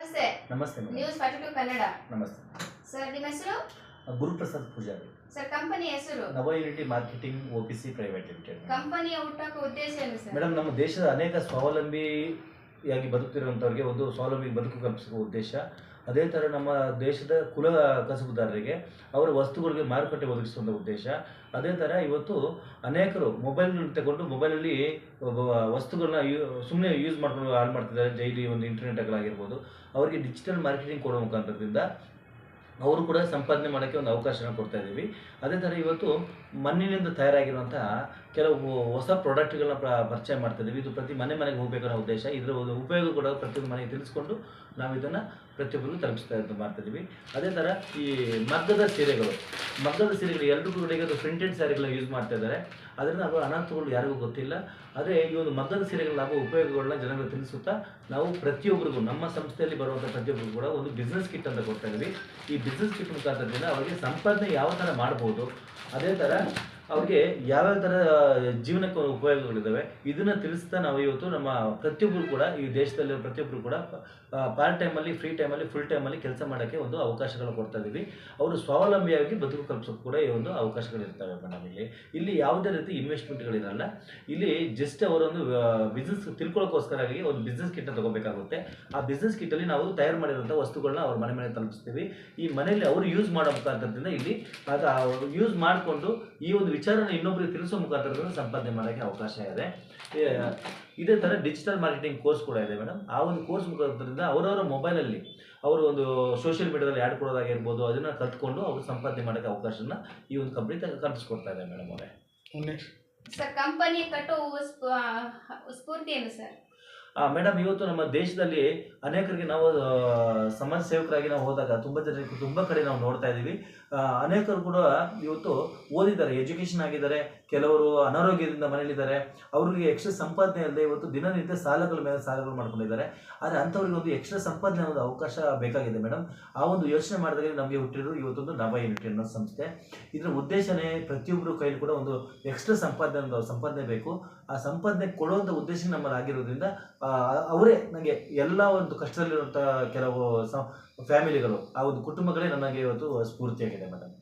ನಮಸ್ತೆ. ನಮಸ್ತೆ madam. News 42 Kannada. ನಮಸ್ತೆ ಸರ್, ನಿಮ್ಮ ಹೆಸರು? ಗುರುಪ್ರಸಾದ್ ಪೂಜಾರಿ. ಸರ್, ಕಂಪನಿ ಹೆಸರು? ನವ ಯೂನಿಟಿ ಮಾರ್ಕೆಟಿಂಗ್ ಓಪಿಸಿ ಪ್ರೈವೇಟ್ ಲಿಮಿಟೆಡ್. ಕಂಪನಿಯ ಹುಟ್ಟುಹಾಕುವ ಉದ್ದೇಶ ಏನು ಸರ್? ಮೇಡಮ್, ನಮ್ಮ ದೇಶದ ಅನೇಕ ಸ್ವಾವಲಂಬಿಯಾಗಿ ಬದುಕ್ತಿರುವಂಥವ್ರಿಗೆ ಒಂದು ಸ್ವಾವಲಂಬಿ ಬದುಕು ಕಲ್ಪಿಸುವ ಉದ್ದೇಶ. ಅದೇ ಥರ ನಮ್ಮ ದೇಶದ ಕುಲ ಕಸುಬುದಾರರಿಗೆ ಅವರ ವಸ್ತುಗಳಿಗೆ ಮಾರುಕಟ್ಟೆ ಒದಗಿಸುವಂಥ ಉದ್ದೇಶ. ಅದೇ ಥರ ಇವತ್ತು ಅನೇಕರು ಮೊಬೈಲ್ಗಳನ್ನ ತಗೊಂಡು ಮೊಬೈಲಲ್ಲಿ ವಸ್ತುಗಳನ್ನ ಸುಮ್ಮನೆ ಯೂಸ್ ಮಾಡ್ಕೊಂಡು ಹಾಳು ಮಾಡ್ತಿದ್ದಾರೆ. ಡೈಲಿ ಒಂದು ಇಂಟರ್ನೆಟ್ಗಳಾಗಿರ್ಬೋದು, ಅವರಿಗೆ ಡಿಜಿಟಲ್ ಮಾರ್ಕೆಟಿಂಗ್ ಕೊಡೋ ಮುಖಾಂತರದಿಂದ ಅವರು ಕೂಡ ಸಂಪಾದನೆ ಮಾಡೋಕ್ಕೆ ಒಂದು ಅವಕಾಶನ ಕೊಡ್ತಾ ಇದ್ದೀವಿ. ಅದೇ ಥರ ಇವತ್ತು ಮಣ್ಣಿನಿಂದ ತಯಾರಾಗಿರುವಂತಹ ಕೆಲವು ಹೊಸ ಪ್ರಾಡಕ್ಟ್ಗಳನ್ನ ಪರಿಚಯ ಮಾಡ್ತಾ ಇದ್ದೀವಿ. ಇದು ಪ್ರತಿ ಮನೆಗೆ ಹೋಗಬೇಕನ್ನೋ ಉದ್ದೇಶ. ಇದರ ಒಂದು ಉಪಯೋಗ ಕೂಡ ಪ್ರತಿಯೊಂದು ಮನೆಗೆ ತಿಳಿಸ್ಕೊಂಡು ನಾವು ಇದನ್ನು ಪ್ರತಿಯೊಬ್ಬರಿಗೂ ಮಾಡ್ತಾಯಿದ್ದೀವಿ. ಅದೇ ಥರ ಈ ಮಗ್ಗದ ಸೀರೆಗಳು ಎಲ್ಲರೂ ಕೂಡ ಈಗ ಪ್ರಿಂಟೆಡ್ ಸ್ಯಾರಿಗಳನ್ನ ಯೂಸ್ ಮಾಡ್ತಾ ಇದ್ದಾರೆ. ಅದರಿಂದ ಅದು ಅನರ್ಥಗಳು ಯಾರಿಗೂ ಗೊತ್ತಿಲ್ಲ. ಆದರೆ ಈ ಒಂದು ಮಗ್ಗದ ಸೀರೆಗಳ ಲಾಭ ಉಪಯೋಗಗಳನ್ನ ಜನರಿಗೆ ತಿಳಿಸುತ್ತಾ ನಾವು ಪ್ರತಿಯೊಬ್ಬರಿಗೂ ನಮ್ಮ ಸಂಸ್ಥೆಯಲ್ಲಿ ಬರುವಂಥ ಪ್ರತಿಯೊಬ್ಬರಿಗೂ ಕೂಡ ಒಂದು ಬಿಸ್ನೆಸ್ ಕಿಟ್ ಅಂತ ಕೊಡ್ತಾ ಇದ್ದೀವಿ. ಈ ಬಿಸ್ನೆಸ್ ಕಿಟ್ ಮುಖಾಂತರದಿಂದ ಅವರಿಗೆ ಸಂಪಾದನೆ ಯಾವ ಥರ ಮಾಡ್ಬೋದು, ಅದೇ ಥರ ಅವ್ರಿಗೆ ಯಾವ್ಯಾವ ಥರ ಜೀವನಕ್ಕೆ ಉಪಯೋಗಗಳಿದ್ದಾವೆ ಇದನ್ನು ತಿಳಿಸ್ತಾ ನಾವು ಇವತ್ತು ನಮ್ಮ ಪ್ರತಿಯೊಬ್ಬರು ಕೂಡ ಈ ದೇಶದಲ್ಲಿರೋ ಪ್ರತಿಯೊಬ್ಬರು ಕೂಡ ಪಾರ್ಟ್ ಟೈಮಲ್ಲಿ, ಫ್ರೀ ಟೈಮಲ್ಲಿ, ಫುಲ್ ಟೈಮಲ್ಲಿ ಕೆಲಸ ಮಾಡೋಕ್ಕೆ ಒಂದು ಅವಕಾಶಗಳು ಕೊಡ್ತಾ ಇದ್ದೀವಿ. ಅವರು ಸ್ವಾವಲಂಬಿಯಾಗಿ ಬದುಕು ಕಲ್ಪಿಸೋಕೆ ಕೂಡ ಈ ಒಂದು ಅವಕಾಶಗಳಿರ್ತವೆ ಮೇಡಮ್. ಇಲ್ಲಿ ಯಾವುದೇ ರೀತಿ ಇನ್ವೆಸ್ಟ್ಮೆಂಟ್ಗಳಿರಲ್ಲ. ಇಲ್ಲಿ ಜಸ್ಟ್ ಅವರೊಂದು ಬಿಸ್ನೆಸ್ ತಿಳ್ಕೊಳ್ಳೋಕ್ಕೋಸ್ಕರವಾಗಿ ಒಂದು ಬಿಸ್ನೆಸ್ ಕಿಟ್ನ ತಗೋಬೇಕಾಗುತ್ತೆ. ಆ ಬಿಸ್ನೆಸ್ ಕಿಟ್ಟಲ್ಲಿ ನಾವು ತಯಾರು ಮಾಡಿರೋಂಥ ವಸ್ತುಗಳನ್ನ ಅವ್ರ ಮನೆ ತಲುಪಿಸ್ತೀವಿ. ಈ ಮನೆಯಲ್ಲಿ ಅವರು ಯೂಸ್ ಮಾಡೋ ಮುಖಾಂತರದಿಂದ ಇಲ್ಲಿ ಯೂಸ್ ಮಾಡಿಕೊಂಡು ಈ ಒಂದು ವಿಚಾರನ ಇನ್ನೊಬ್ಬರಿಗೆ ತಿಳಿಸೋ ಮುಖಾಂತರದಿಂದ ಸಂಪಾದನೆ ಮಾಡೋಕ್ಕೆ ಅವಕಾಶ ಇದೆ. ಇದೇ ಥರ ಡಿಜಿಟಲ್ ಮಾರ್ಕೆಟಿಂಗ್ ಕೋರ್ಸ್ ಕೂಡ ಇದೆ ಮೇಡಮ್. ಆ ಒಂದು ಕೋರ್ಸ್ ಮುಖಾಂತರದಿಂದ ಅವರವರ ಮೊಬೈಲಲ್ಲಿ ಅವರು ಒಂದು ಸೋಷಿಯಲ್ ಮೀಡಿಯಾದಲ್ಲಿ ಆ್ಯಡ್ ಕೊಡೋದಾಗಿರ್ಬೋದು, ಅದನ್ನು ಕಲ್ತ್ಕೊಂಡು ಅವರು ಸಂಪಾದನೆ ಮಾಡೋಕ್ಕೆ ಅವಕಾಶನ ಈ ಒಂದು ಕಂಪ್ನಿ ಕಲ್ಪಿಸ್ಕೊಡ್ತಾ ಇದೆ ಮೇಡಮ್ ಅವರೇ. ಸರ್, ಕಂಪನಿ ಕಟ್ಟುವ ಸ್ಫೂರ್ತಿ ಏನು ಸರ್? ಮೇಡಮ್, ಇವತ್ತು ನಮ್ಮ ದೇಶದಲ್ಲಿ ಅನೇಕರಿಗೆ ನಾವು ಸಮಾಜ ಸೇವಕರಾಗಿ ನಾವು ಹೋದಾಗ ತುಂಬ ಜನರಿಗೆ ತುಂಬ ಕಡೆ ನಾವು ನೋಡ್ತಾ ಇದ್ದೀವಿ. ಅನೇಕರು ಕೂಡ ಇವತ್ತು ಓದಿದ್ದಾರೆ, ಎಜುಕೇಷನ್ ಆಗಿದ್ದಾರೆ, ಕೆಲವರು ಅನಾರೋಗ್ಯದಿಂದ ಮನೇಲಿದ್ದಾರೆ. ಅವ್ರಿಗೆ ಎಕ್ಸ್ಟ್ರಾ ಸಂಪಾದನೆ ಅಲ್ಲದೆ ಇವತ್ತು ದಿನನಿತ್ಯ ಸಾಲಗಳ ಮೇಲೆ ಸಾಲಗಳು ಮಾಡ್ಕೊಂಡಿದ್ದಾರೆ. ಆದರೆ ಅಂಥವ್ರಿಗೆ ಒಂದು ಎಕ್ಸ್ಟ್ರಾ ಸಂಪಾದನೆ ಒಂದು ಅವಕಾಶ ಬೇಕಾಗಿದೆ ಮೇಡಮ್. ಆ ಒಂದು ಯೋಚನೆ ಮಾಡಿದಾಗ ನಮಗೆ ಹುಟ್ಟಿದ್ರು ಇವತ್ತೊಂದು ನವ ಯೂನಿಟಿ ಅನ್ನೋ ಸಂಸ್ಥೆ. ಇದರ ಉದ್ದೇಶನೇ ಪ್ರತಿಯೊಬ್ಬರು ಕೈಲಿ ಕೂಡ ಒಂದು ಎಕ್ಸ್ಟ್ರಾ ಸಂಪಾದನೆ ಬೇಕು. ಆ ಸಂಪಾದನೆ ಕೊಡುವಂಥ ಉದ್ದೇಶ ನಮ್ಮಲ್ಲಿ ಆಗಿರೋದ್ರಿಂದ ಅವರೇ ನನಗೆ ಎಲ್ಲ ಒಂದು ಕಷ್ಟದಲ್ಲಿರುವಂಥ ಕೆಲವು ಫ್ಯಾಮಿಲಿಗಳು, ಆ ಒಂದು ಕುಟುಂಬಗಳೇ ನನಗೆ ಇವತ್ತು ಸ್ಫೂರ್ತಿಯಾಗಿದೆ ಮೇಡಮ್.